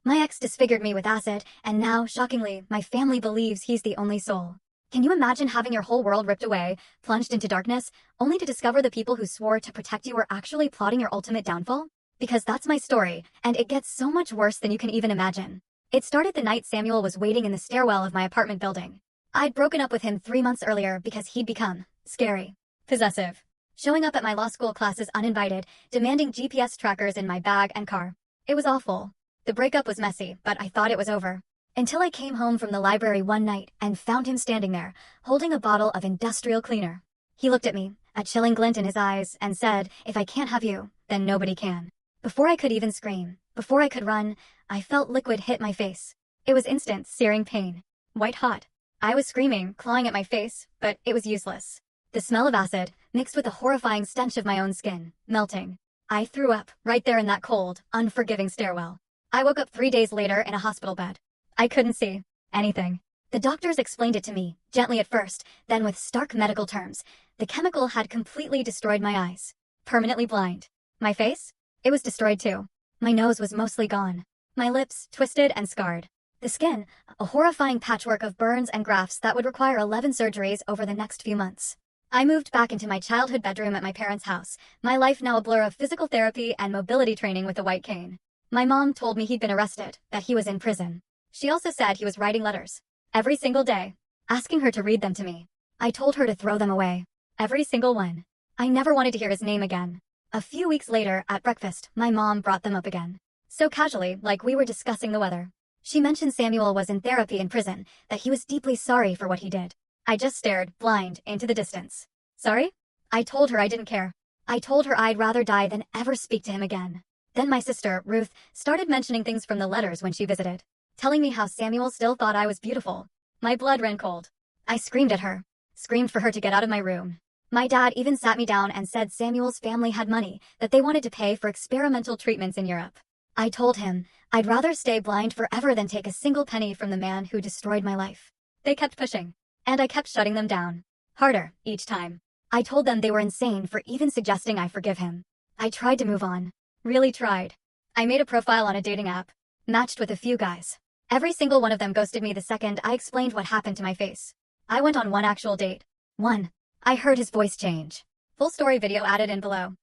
My ex disfigured me with acid, and now, shockingly, my family believes he's the only soul. Can you imagine having your whole world ripped away, plunged into darkness, only to discover the people who swore to protect you were actually plotting your ultimate downfall? Because that's my story, and it gets so much worse than you can even imagine. It started the night Samuel was waiting in the stairwell of my apartment building. I'd broken up with him 3 months earlier because he'd become scary, possessive, showing up at my law school classes uninvited, demanding GPS trackers in my bag and car. It was awful. The breakup was messy, but I thought it was over. Until I came home from the library one night and found him standing there, holding a bottle of industrial cleaner. He looked at me, a chilling glint in his eyes, and said, "If I can't have you, then nobody can." Before I could even scream, before I could run, I felt liquid hit my face. It was instant, searing pain. White hot. I was screaming, clawing at my face, but it was useless. The smell of acid, mixed with the horrifying stench of my own skin, melting. I threw up, right there in that cold, unforgiving stairwell. I woke up 3 days later in a hospital bed. I couldn't see anything. The doctors explained it to me, gently at first, then with stark medical terms. The chemical had completely destroyed my eyes. Permanently blind. My face? It was destroyed too. My nose was mostly gone. My lips, twisted and scarred. The skin, a horrifying patchwork of burns and grafts that would require 11 surgeries over the next few months. I moved back into my childhood bedroom at my parents' house, my life now a blur of physical therapy and mobility training with a white cane. My mom told me he'd been arrested, that he was in prison. She also said he was writing letters. Every single day. Asking her to read them to me. I told her to throw them away. Every single one. I never wanted to hear his name again. A few weeks later, at breakfast, my mom brought them up again. So casually, like we were discussing the weather. She mentioned Samuel was in therapy in prison, that he was deeply sorry for what he did. I just stared, blind, into the distance. Sorry? I told her I didn't care. I told her I'd rather die than ever speak to him again. Then my sister, Ruth, started mentioning things from the letters when she visited. Telling me how Samuel still thought I was beautiful. My blood ran cold. I screamed at her. Screamed for her to get out of my room. My dad even sat me down and said Samuel's family had money that they wanted to pay for experimental treatments in Europe. I told him I'd rather stay blind forever than take a single penny from the man who destroyed my life. They kept pushing. And I kept shutting them down. Harder, each time. I told them they were insane for even suggesting I forgive him. I tried to move on. Really tried. I made a profile on a dating app. Matched with a few guys. Every single one of them ghosted me the second I explained what happened to my face. I went on one actual date. One. I heard his voice change. Full story video added in below.